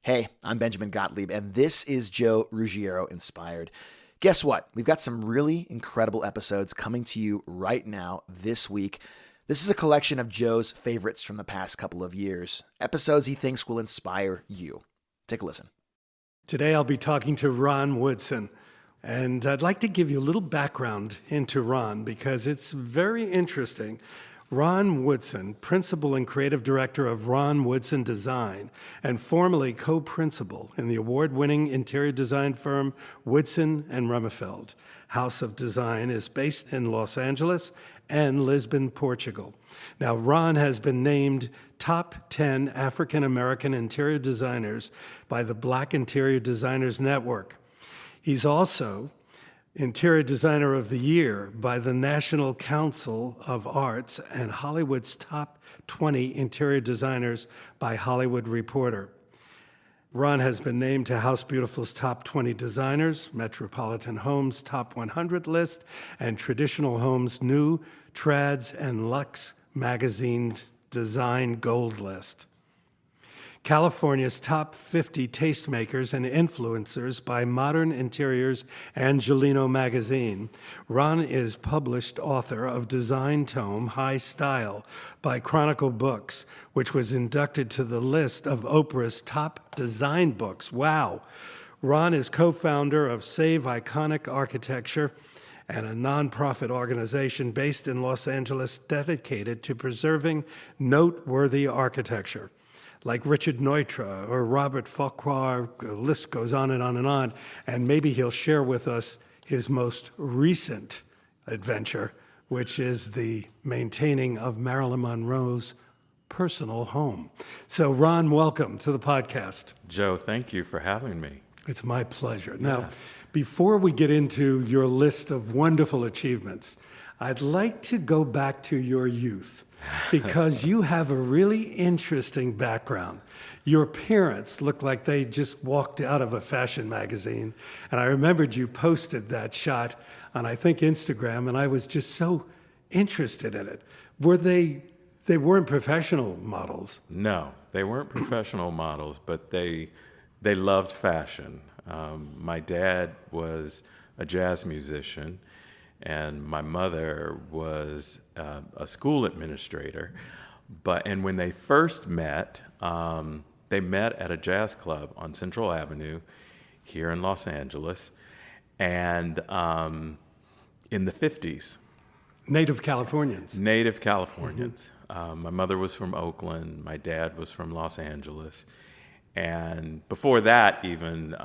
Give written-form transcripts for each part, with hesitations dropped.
Hey, I'm Benjamin Gottlieb, and this is Joe Ruggiero Inspired. Guess what? We've got some really incredible episodes coming to you right now this week. This is a collection of Joe's favorites from the past couple of years, episodes he thinks will inspire you. Take a listen. Today I'll be talking to Ron Woodson, and I'd like to give you a little background into Ron because it's very interesting. Ron Woodson, principal and creative director of Ron Woodson Design, and formerly co-principal in the award-winning interior design firm Woodson and Rumefeld. House of Design is based in Los Angeles and Lisbon, Portugal. Now, Ron has been named top 10 African-American interior designers by the Black Interior Designers Network. He's also Interior Designer of the Year by the National Council of Arts and Hollywood's Top 20 Interior Designers by Hollywood Reporter. Ron has been named to House Beautiful's Top 20 Designers, Metropolitan Homes Top 100 list, and Traditional Homes New, Trads, and Luxe Magazine's Design Gold list. California's Top 50 Tastemakers and Influencers by Modern Interiors Angelino Magazine. Ron is published author of design tome High Style by Chronicle Books, which was inducted to the list of Oprah's top design books. Wow. Ron is co-founder of Save Iconic Architecture, and a nonprofit organization based in Los Angeles dedicated to preserving noteworthy architecture. Like Richard Neutra or Robert Farquhar, the list goes on and on and on, and maybe he'll share with us his most recent adventure, which is the maintaining of Marilyn Monroe's personal home. So Ron, welcome to the podcast. Joe, thank you for having me. It's my pleasure. Now, before we get into your list of wonderful achievements, I'd like to go back to your youth, because you have a really interesting background. Your parents look like they just walked out of a fashion magazine. And I remembered you posted that shot on, I think, Instagram, and I was just so interested in it. They weren't professional models? No, they weren't professional models, but they loved fashion. My dad was a jazz musician, and my mother was a school administrator. And when they first met, they met at a jazz club on Central Avenue here in Los Angeles, and in the 50s. Native Californians. Native Californians. My mother was from Oakland. My dad was from Los Angeles. And before that, even,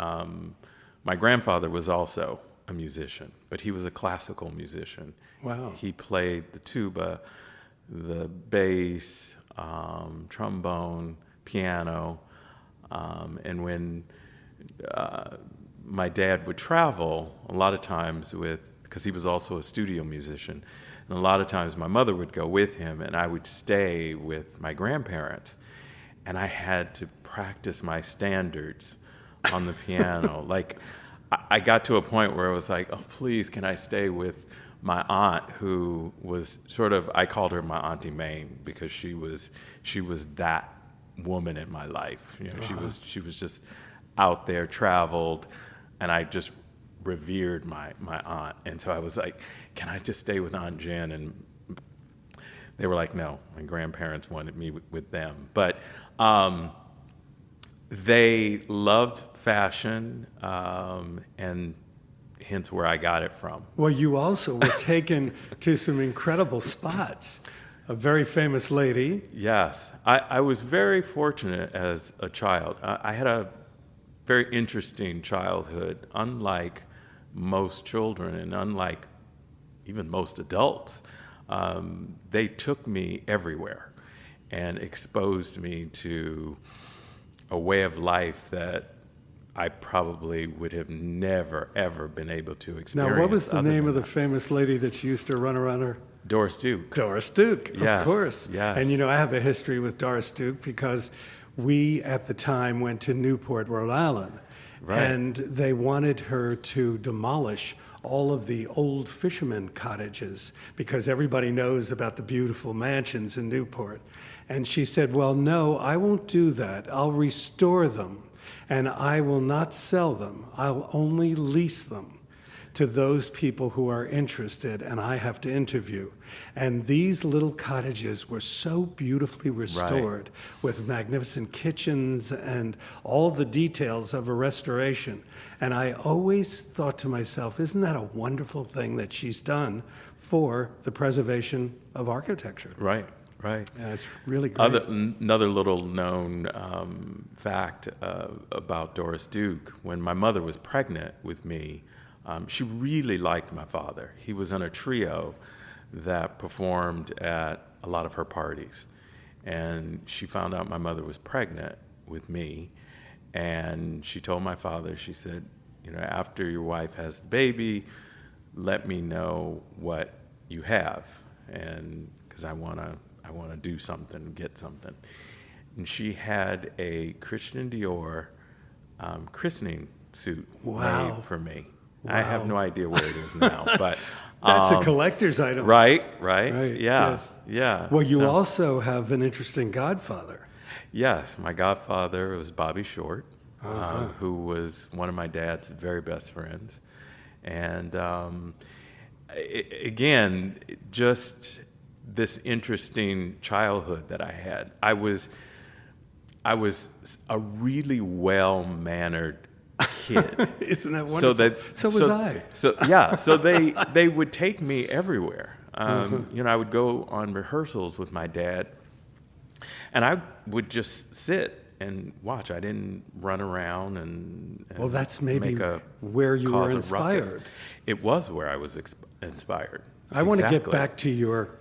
my grandfather was also a musician, but he was a classical musician. Wow. He played the tuba, the bass, trombone, piano, and when my dad would travel, a lot of times because he was also a studio musician, and a lot of times my mother would go with him, and I would stay with my grandparents, and I had to practice my standards on the piano. Like, I got to a point where I was like, oh, please, can I stay with my aunt, who was I called her my Auntie Mame, because she was that woman in my life. You know, she was just out there, traveled, and I just revered my aunt. And so I was like, can I just stay with Aunt Jen? And they were like, no, my grandparents wanted me with them. But they loved fashion, and hence where I got it from. Well, you also were taken to some incredible spots. A very famous lady. Yes. I was very fortunate as a child. I had a very interesting childhood, unlike most children and unlike even most adults. They took me everywhere and exposed me to a way of life that I probably would have never, ever been able to experience. Now, what was the name of the famous lady that you used to run around her? Doris Duke. Doris Duke, Yes, of course. yes. And, I have a history with Doris Duke because we, at the time, went to Newport, Rhode Island. Right. And they wanted her to demolish all of the old fishermen cottages because everybody knows about the beautiful mansions in Newport. And she said, well, no, I won't do that. I'll restore them. and I will not sell them. I'll only lease them to those people who are interested, and I have to interview. And these little cottages were so beautifully restored with magnificent kitchens and all the details of a restoration. And I always thought to myself, isn't that a wonderful thing that she's done for the preservation of architecture? Right, right. And it's really great. Another little known fact about Doris Duke, when my mother was pregnant with me, she really liked my father. He was in a trio that performed at a lot of her parties. And she found out my mother was pregnant with me. And she told my father, she said, after your wife has the baby, let me know what you have. And because I want to do something, get something. And she had a Christian Dior christening suit made for me. Wow. I have no idea where it is now, but That's a collector's item. right, yeah, Yes. yeah. Well, you also have an interesting godfather. Yes, my godfather was Bobby Short, who was one of my dad's very best friends, and again, just this interesting childhood that I had. I was a really well-mannered kid. Isn't that wonderful? So was I. So they would take me everywhere. I would go on rehearsals with my dad, and I would just sit and watch. I didn't run around and Well, that's maybe make a where you were cause a ruckus. inspired. It was where I was inspired. I want to get Exactly. back to your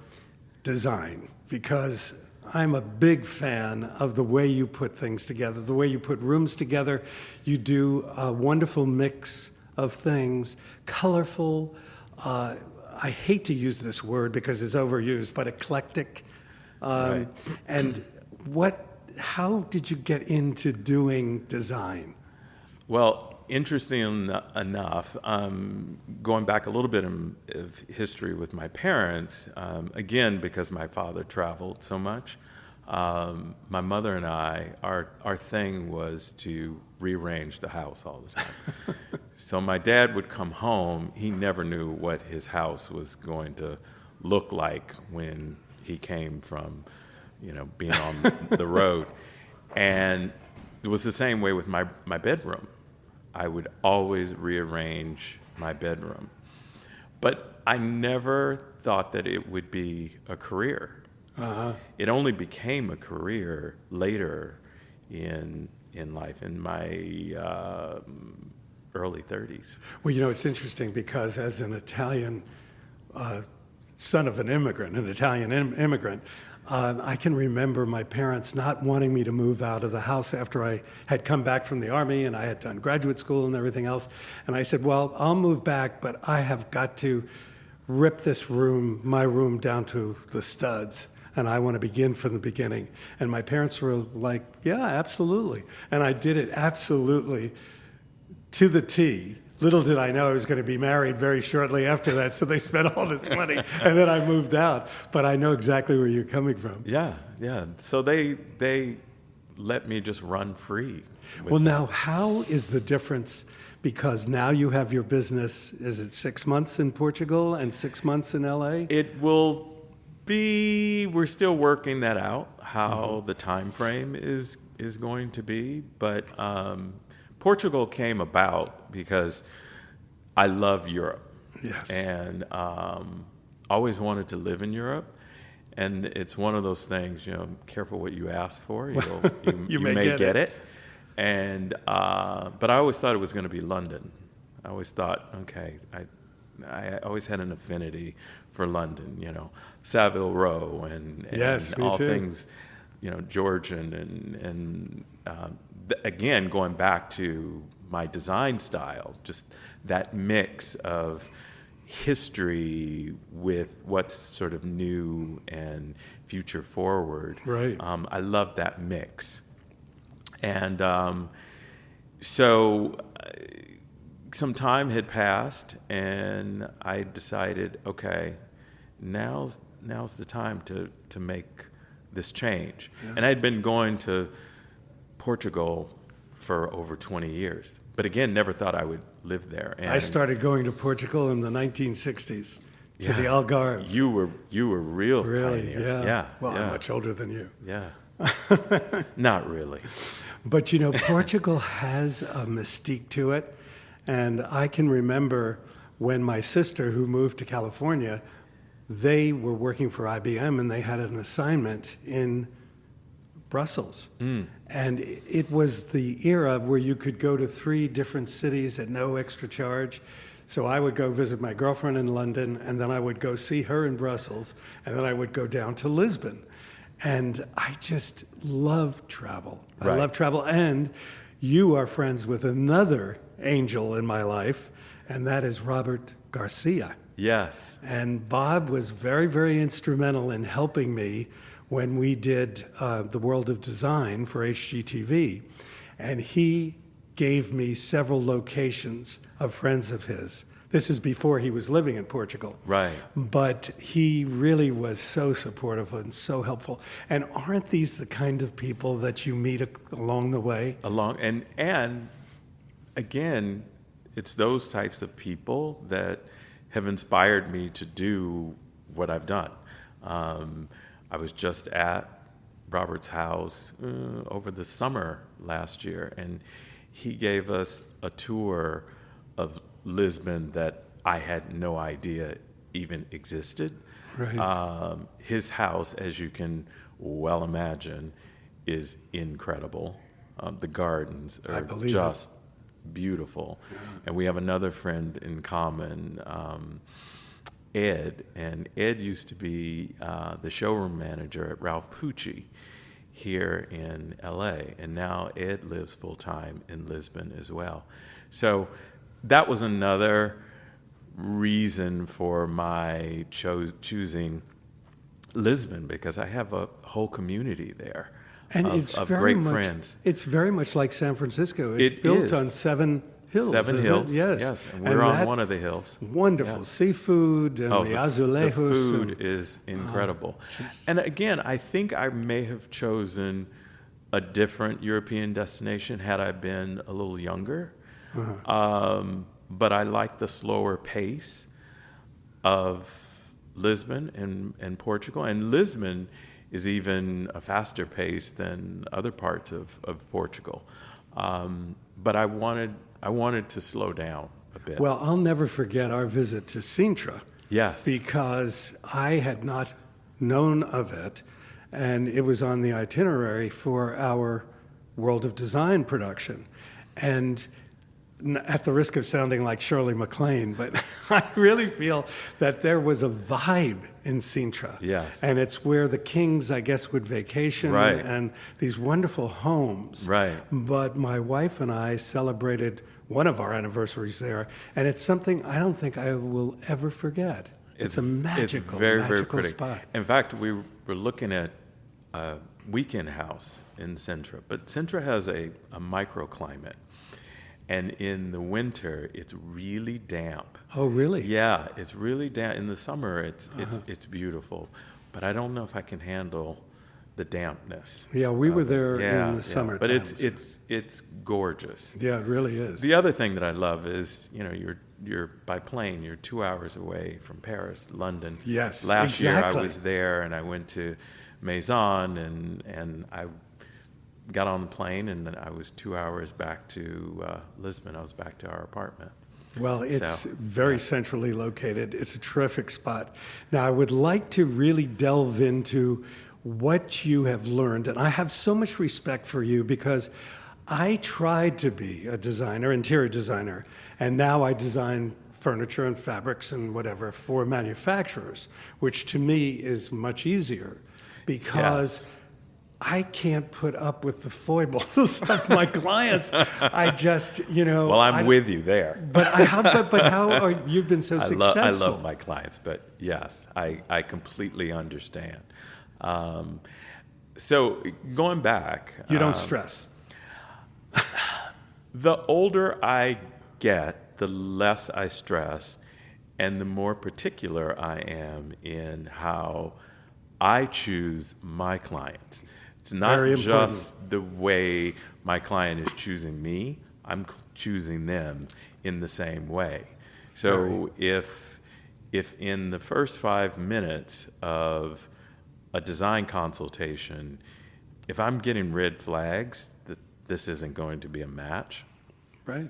design because I'm a big fan of the way you put things together, the way you put rooms together. You do a wonderful mix of things, colorful. I hate to use this word because it's overused, but eclectic. Right. And how did you get into doing design? Well, interesting enough, going back a little bit of history with my parents, again, because my father traveled so much, my mother and I, our thing was to rearrange the house all the time. So my dad would come home. He never knew what his house was going to look like when he came from, being on the road. And it was the same way with my bedroom. I would always rearrange my bedroom. But I never thought that it would be a career. It only became a career later in life, in my early 30s. Well, it's interesting because as an Italian son of an Italian immigrant, I can remember my parents not wanting me to move out of the house after I had come back from the Army and I had done graduate school and everything else. And I said, well, I'll move back, but I have got to rip my room down to the studs. And I want to begin from the beginning. And my parents were like, yeah, absolutely. And I did it absolutely to the T. Little did I know I was going to be married very shortly after that, so they spent all this money, and then I moved out. But I know exactly where you're coming from. Yeah. So they let me just run free. Well, now, how is the difference? Because now you have your business, is it 6 months in Portugal and 6 months in LA? It will be, we're still working that out, how the time frame is going to be. But Portugal came about because I love Europe. Yes. And always wanted to live in Europe. And it's one of those things, careful what you ask for. You may get it. And but I always thought it was going to be London. I always thought, okay, I always had an affinity for London, Savile Row and yes, all too. things, Georgian and again, going back to my design style, just that mix of history with what's sort of new and future forward. Right. I love that mix. And so some time had passed, and I decided, okay, now's the time to make this change. Yeah. And I'd been going to Portugal for over 20 years. But again, never thought I would live there. And I started going to Portugal in the 1960s to the Algarve. You were real Really? pioneer. Yeah. Well, yeah. I'm much older than you. Yeah. Not really. But Portugal has a mystique to it. And I can remember when my sister, who moved to California, they were working for IBM and they had an assignment in Brussels. And it was the era where you could go to 3 different cities at no extra charge. So I would go visit my girlfriend in London, and then I would go see her in Brussels, and then I would go down to Lisbon. And I just love travel. I Right. love travel. And you are friends with another angel in my life, and that is Robert Garcia. Yes. And Bob was very, very instrumental in helping me when we did The World of Design for HGTV. And he gave me several locations of friends of his. This is before he was living in Portugal. Right. But he really was so supportive and so helpful. And aren't these the kind of people that you meet along the way? And again, it's those types of people that have inspired me to do what I've done. I was just at Robert's house over the summer last year, and he gave us a tour of Lisbon that I had no idea even existed. Right. His house, as you can well imagine, is incredible. The gardens I are believe just beautiful. Yeah. And we have another friend in common, Ed. And Ed used to be the showroom manager at Ralph Pucci here in LA. And now Ed lives full-time in Lisbon as well. So that was another reason for my choosing Lisbon, because I have a whole community there And of great friends. It's very much like San Francisco. It's It built is. on 7 hills. 7 isn't hills, it? Yes. yes. And we're on one of the hills. Wonderful Yeah. seafood and the azulejos. The food and- is incredible. Just- And again, I think I may have chosen a different European destination had I been a little younger. But I like the slower pace of Lisbon and Portugal. And Lisbon is even a faster pace than other parts of Portugal. But I wanted to slow down a bit. Well, I'll never forget our visit to Sintra. Yes. Because I had not known of it, and it was on the itinerary for our World of Design production. And at the risk of sounding like Shirley MacLaine, but I really feel that there was a vibe in Sintra. Yes. And it's where the kings, I guess, would vacation, Right. and these wonderful homes. Right. But my wife and I celebrated one of our anniversaries there, and it's something I don't think I will ever forget. It's a magical, very, magical very pretty. spot. In fact, we were looking at a weekend house in Sintra, but Sintra has a microclimate. And in the winter, it's really damp. Oh, really? Yeah, it's really damp. In the summer, it's beautiful, but I don't know if I can handle the dampness. Yeah, we were there Yeah, in the summer. but it's gorgeous. Yeah, it really is. The other thing that I love is, you're by plane, you're 2 hours away from Paris, London. Yes, Last year I exactly. was there and I went to Maison and I got on the plane and then I was 2 hours back to Lisbon. I was back to our apartment. Well, it's very centrally located. It's a terrific spot. Now, I would like to really delve into what you have learned. And I have so much respect for you because I tried to be a designer, interior designer, and now I design furniture and fabrics and whatever for manufacturers, which to me is much easier because Yes. I can't put up with the foibles of my clients. I just, Well, I'm with you there. But how are you've been so successful? I love my clients, but yes, I completely understand. So going back, You don't stress. the older I get, the less I stress, and the more particular I am in how I choose my clients. It's not Very just the way my client is choosing me. I'm choosing them in the same way. So if in the first 5 minutes of a design consultation, if I'm getting red flags that this isn't going to be a match, Right.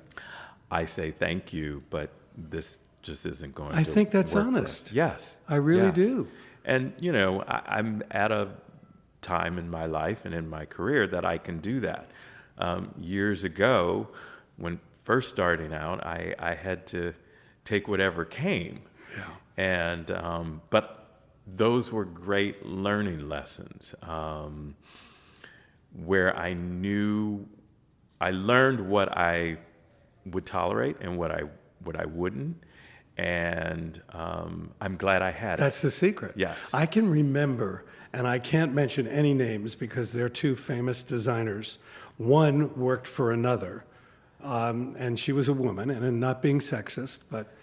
I say thank you, but this just isn't going to I think that's work for honest. us. Yes. I really yes. do. And, I'm at a time in my life and in my career that I can do that. Years ago, when first starting out, I had to take whatever came. Yeah. And, but those were great learning lessons, where I learned what I would tolerate and what I wouldn't. And I'm glad I had That's it. the secret. Yes. I can remember, and I can't mention any names because they're two famous designers. One worked for another, and she was a woman, and I'm not being sexist, but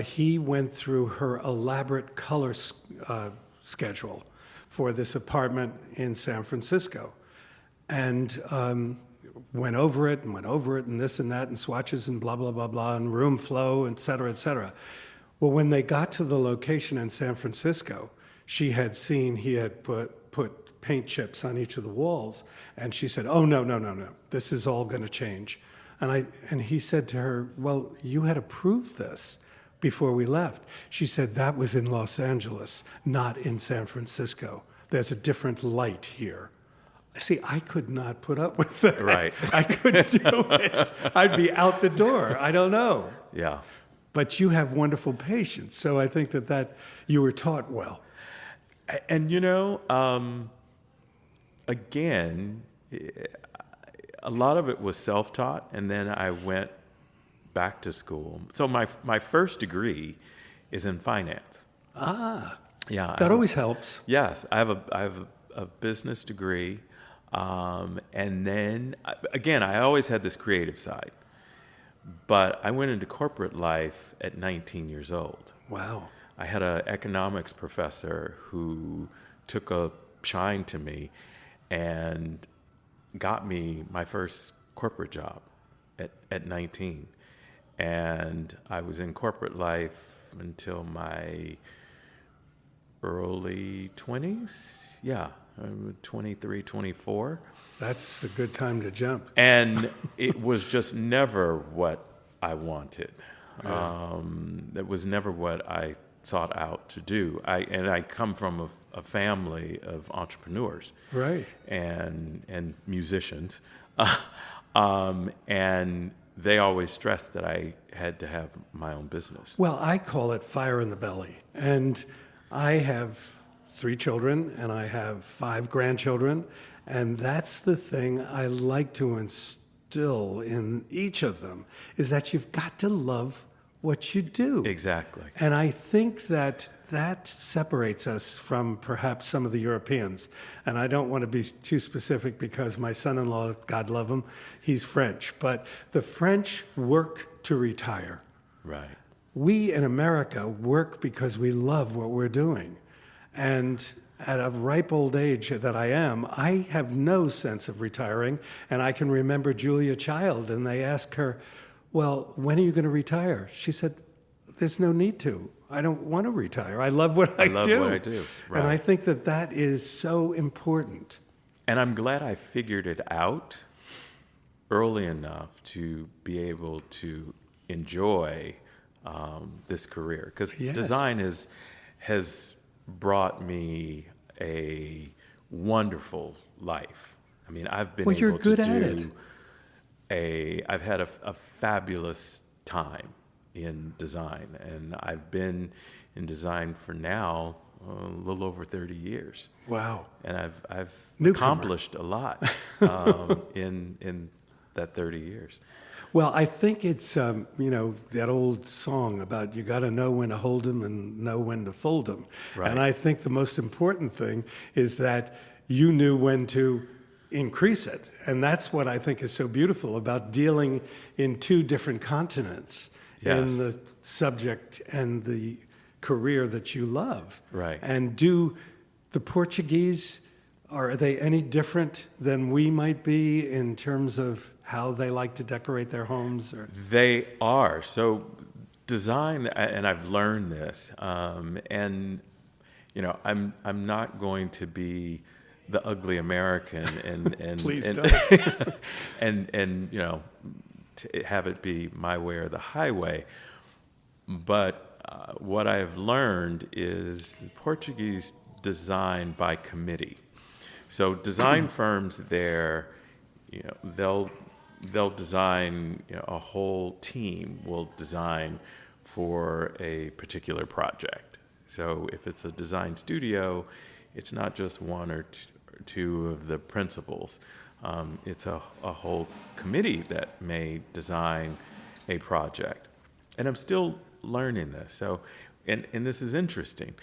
he went through her elaborate color schedule for this apartment in San Francisco. And went over it and this and that and swatches and blah, blah, blah, blah, and room flow, et cetera, et cetera. Well, when they got to the location in San Francisco, she had seen he had put paint chips on each of the walls, and she said, oh, no, this is all going to change. And he said to her, well, you had approved this before we left. She said, that was in Los Angeles, not in San Francisco. There's a different light here. See, I could not put up with that. Right. I couldn't do it. I'd be out the door. I don't know. Yeah. But you have wonderful patience. So I think that you were taught well. And, again, a lot of it was self-taught, and then I went back to school. So my first degree is in finance. Ah. Yeah. That always helps. Yes. I have a business degree. And then, again, I always had this creative side. But I went into corporate life at 19 years old. Wow. I had an economics professor who took a shine to me and got me my first corporate job at 19. And I was in corporate life until my early 20s. Yeah, 23, 24. That's a good time to jump. And it was just never what I wanted. Yeah. It was never what I sought out to do. I come from a family of entrepreneurs, Right. and musicians, and they always stressed that I had to have my own business. Well, I call it fire in the belly. And I have 3 children and I have 5 grandchildren. And that's the thing I like to instill in each of them, is that you've got to love what you do. Exactly. And I think that separates us from perhaps some of the Europeans. And I don't want to be too specific because my son-in-law, God love him, he's French. But the French work to retire. Right. We in America work because we love what we're doing. And at a ripe old age that I am, I have no sense of retiring. And I can remember Julia Child, and they asked her, well, when are you going to retire? She said, there's no need to. I don't want to retire. I love what I do. I love what I do. Right. And I think that is so important. And I'm glad I figured it out early enough to be able to enjoy this career. Because Yes. design has brought me a wonderful life. I mean, I've been Well, able you're good to at do I've had a fabulous time in design, and I've been in design for now a little over 30 years. Wow. And I've Newcomer. accomplished a lot in that 30 years. Well, I think it's, that old song about you got to know when to hold them and know when to fold them. Right. And I think the most important thing is that you knew when to increase it. And that's what I think is so beautiful about dealing in 2 different continents, Yes. in the subject and the career that you love. Right. And do the Portuguese Are they any different than we might be in terms of how they like to decorate their homes? Or? They are. So design, and I've learned this, and I'm not going to be the ugly American and Please and, don't. and to have it be my way or the highway. But what I've learned is the Portuguese design by committee. So design firms there, they'll design, a whole team will design for a particular project. So if it's a design studio, it's not just one or two of the principals. It's a whole committee that may design a project. And I'm still learning this. So, and this is interesting.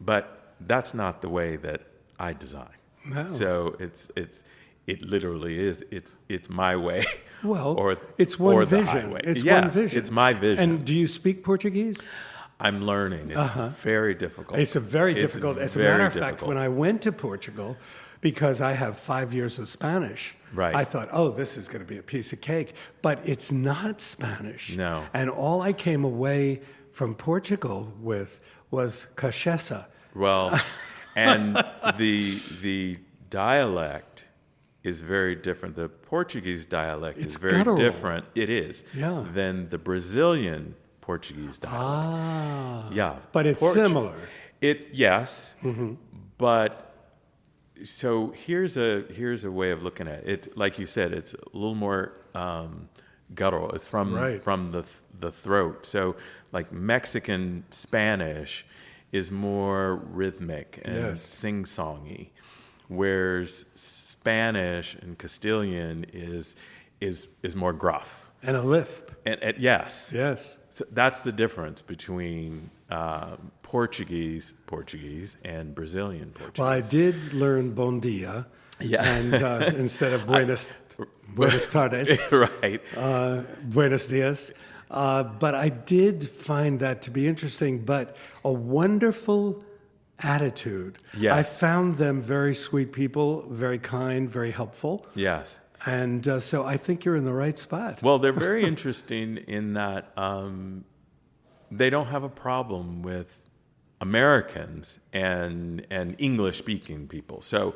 But that's not the way that I design. No. So it literally is. It's my way. Well, or it's one or the vision. highway. It's Yes, one vision. it's my vision. And do you speak Portuguese? I'm learning. It's very difficult. It's a very difficult. As a very matter of fact, difficult. when I went to Portugal, because I have 5 years of Spanish, Right. I thought, oh, this is going to be a piece of cake. But it's not Spanish. No. And all I came away from Portugal with was cachaça. Well, and the dialect is very different. The Portuguese dialect It's is very guttural. different. It is. Yeah. Than the Brazilian Portuguese dialect. Ah. Yeah. But it's similar. Yes. But so here's a way of looking at it. Like you said, it's a little more guttural. It's from Right. the throat. So like Mexican Spanish is more rhythmic and Yes. sing-songy, whereas Spanish and Castilian is more gruff. And a lisp. And yes. Yes. So that's the difference between Portuguese and Brazilian Portuguese. Well, I did learn bon dia. Yeah. And instead of buenas tardes. Right. Buenos dias. But I did find that to be interesting, but a wonderful attitude. Yes. I found them very sweet people, very kind, very helpful. Yes. And so I think you're in the right spot. Well, they're very interesting in that they don't have a problem with Americans and English-speaking people. So,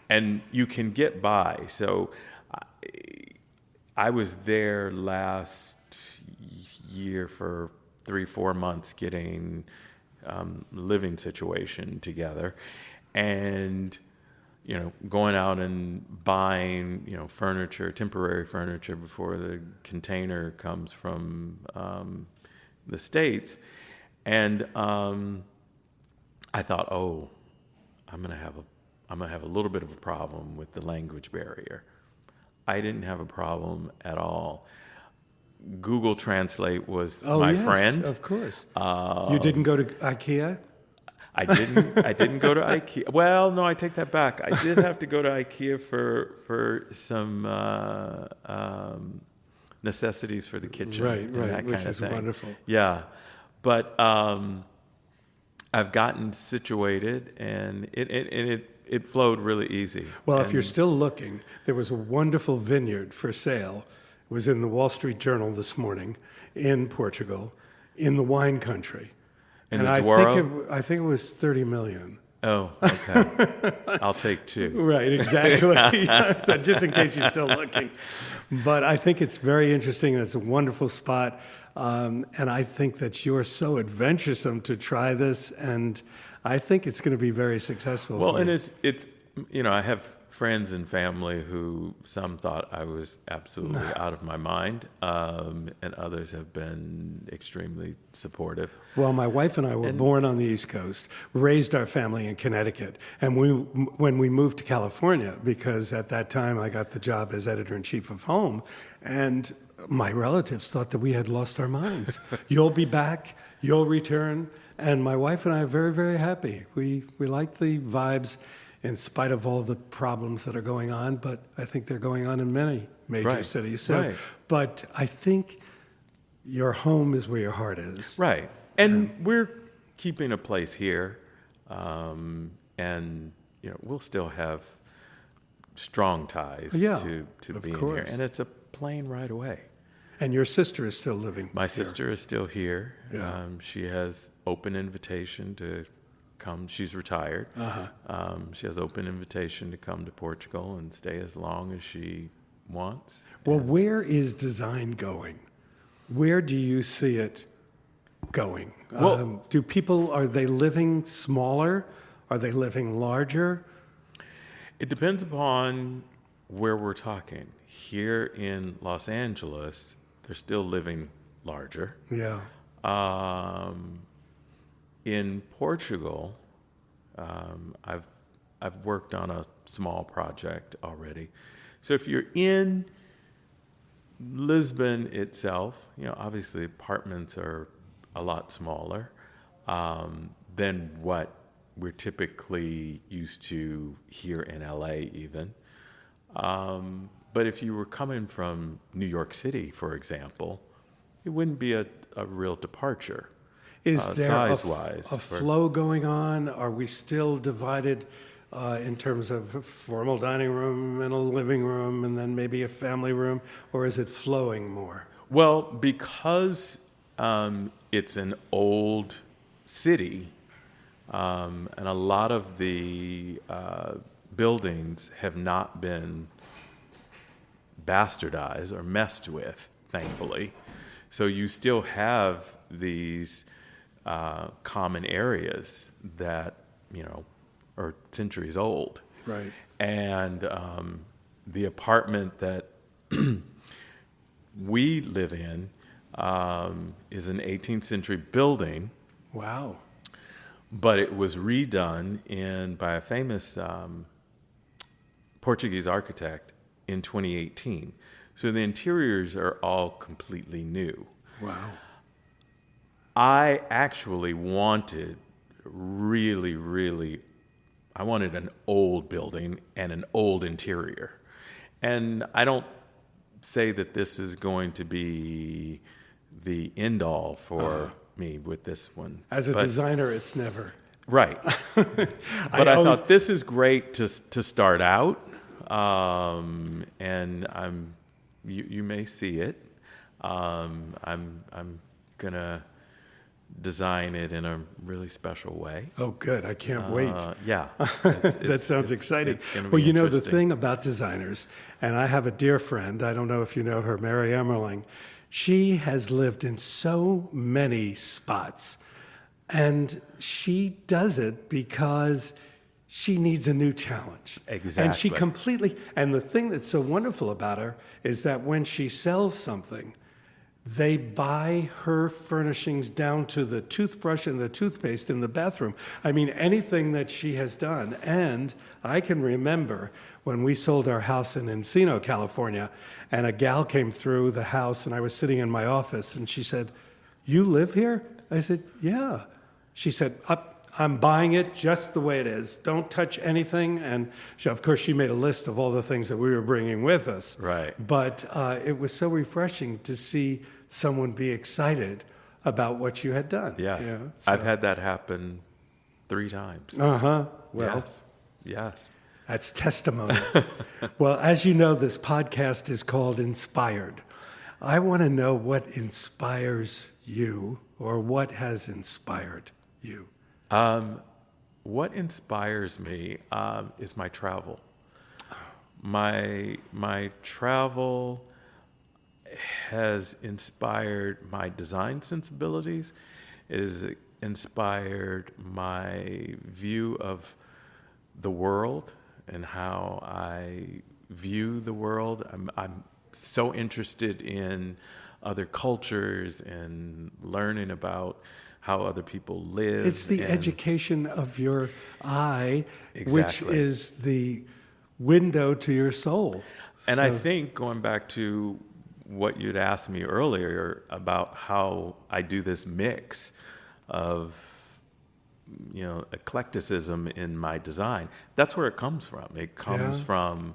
and you can get by. So, I was there last year for 3-4 months getting living situation together, and going out and buying furniture, temporary furniture before the container comes from the States, and I thought, oh, I'm gonna have a little bit of a problem with the language barrier. I didn't have a problem at all. Google Translate was my friend. Of course. You didn't go to IKEA? I didn't go to IKEA. Well, no, I take that back. I did have to go to IKEA for some necessities for the kitchen, Right, and right, that which kind of is thing. wonderful. Yeah, but I've gotten situated, and it flowed really easy. Well, and if you're still looking, there was a wonderful vineyard for sale. It was in the Wall Street Journal this morning in Portugal, in the wine country. In and the I Douro? think it was 30 million. Oh, okay. I'll take 2. Right, exactly. Just in case you're still looking. But I think it's very interesting, and it's a wonderful spot. And I think that you're so adventuresome to try this, and I think it's going to be very successful. Well, for and you. it's I have friends and family who some thought I was absolutely out of my mind, and others have been extremely supportive. Well, my wife and I were born on the East Coast, raised our family in Connecticut, and when we moved to California, because at that time I got the job as editor-in-chief of Home, and my relatives thought that we had lost our minds. You'll be back, you'll return, and my wife and I are very, very happy. We like the vibes in spite of all the problems that are going on, but I think they're going on in many major cities. So, right. But I think your home is where your heart is. Right. And we're keeping a place here, and we'll still have strong ties Yeah, to of being course. here. And it's a plane right away. And your sister is still living My here. sister is still here. Yeah. She has open invitation to come. She's retired. She has open invitation to come to Portugal and stay as long as she wants. Well, where is design going? Where do you see it going? Well- Are they living smaller? Are they living larger? It depends upon where we're talking. Here in Los Angeles, they're still living larger. Yeah. In Portugal, I've worked on a small project already. So if you're in Lisbon itself, obviously apartments are a lot smaller than what we're typically used to here in LA even. But if you were coming from New York City, for example, it wouldn't be a real departure. Is there size-wise a flow going on? Are we still divided in terms of a formal dining room and a living room and then maybe a family room? Or is it flowing more? Well, because it's an old city, and a lot of the buildings have not been bastardized or messed with, thankfully. So you still have these common areas that, are centuries old. Right. And the apartment that we live in is an 18th century building, Wow. but it was redone by a famous Portuguese architect in 2018. So the interiors are all completely new. Wow. I actually wanted I wanted an old building and an old interior. And I don't say that this is going to be the end all for me with this one. As a But- designer, it's never. Right. But I thought this is great to start out. And you may see it. I'm gonna design it in a really special way. Oh, good. I can't wait. Yeah. That sounds exciting. It's gonna be Well, the interesting. thing about designers, and I have a dear friend, I don't know if you know her, Mary Emmerling. She has lived in so many spots, and she does it because she needs a new challenge. And she Exactly. and the thing that's so wonderful about her is that when she sells something, they buy her furnishings down to the toothbrush and the toothpaste in the bathroom. I mean, anything that she has done. And I can remember when we sold our house in Encino, California, and a gal came through the house, and I was sitting in my office, and she said, "You live here?" I said, "Yeah." She said, "I'm buying it just the way it is. Don't touch anything." And of course, she made a list of all the things that we were bringing with us. Right. But it was so refreshing to see someone be excited about what you had done. Yes. Yeah, I've had that happen 3 times. Uh-huh. Well, Yes. that's testimony. Well, as you know, this podcast is called Inspired. I want to know what inspires you, or what has inspired you. What inspires me is my travel. My travel has inspired my design sensibilities. It has inspired my view of the world and how I view the world. I'm so interested in other cultures and learning about how other people live. It's the and- education of your eye, which Exactly. is the window to your soul. And I So- think going back to what you'd asked me earlier about how I do this mix of eclecticism in my design, that's where it comes from. It comes Yeah. from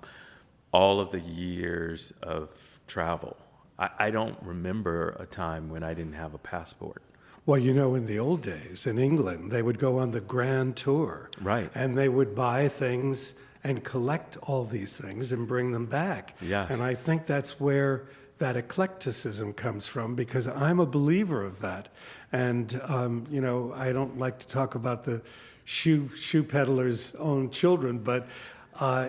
all of the years of travel. I don't remember a time when I didn't have a passport Well, you know, in the old days in England, they would go on the grand tour. Right. And they would buy things and collect all these things and bring them back. Yes. And I think that's where that eclecticism comes from, because I'm a believer of that. And, you know, I don't like to talk about the shoe peddler's own children, but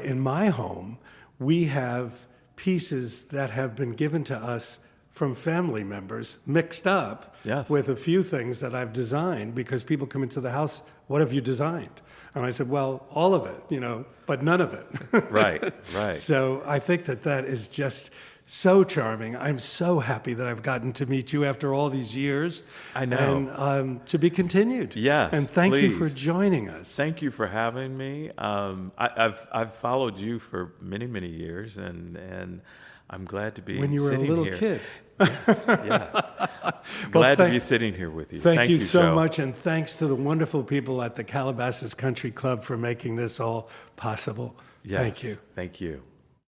in my home, we have pieces that have been given to us from family members, mixed up Yes. with a few things that I've designed, because people come into the house, what have you designed? And I said, well, all of it, you know, but none of it. Right, right. So I think that that is just so charming. I'm so happy that I've gotten to meet you after all these years. I know. And to be continued. Yes, And thank you for please. joining us. Thank you for having me. I've followed you for many, many years, and I'm glad to be When you were a sitting little here. kid. Yes. Glad to thank- be sitting here with you. Thank you so Joe. much, and thanks to the wonderful people at the Calabasas Country Club for making this all possible. Yes. Thank you. Thank you.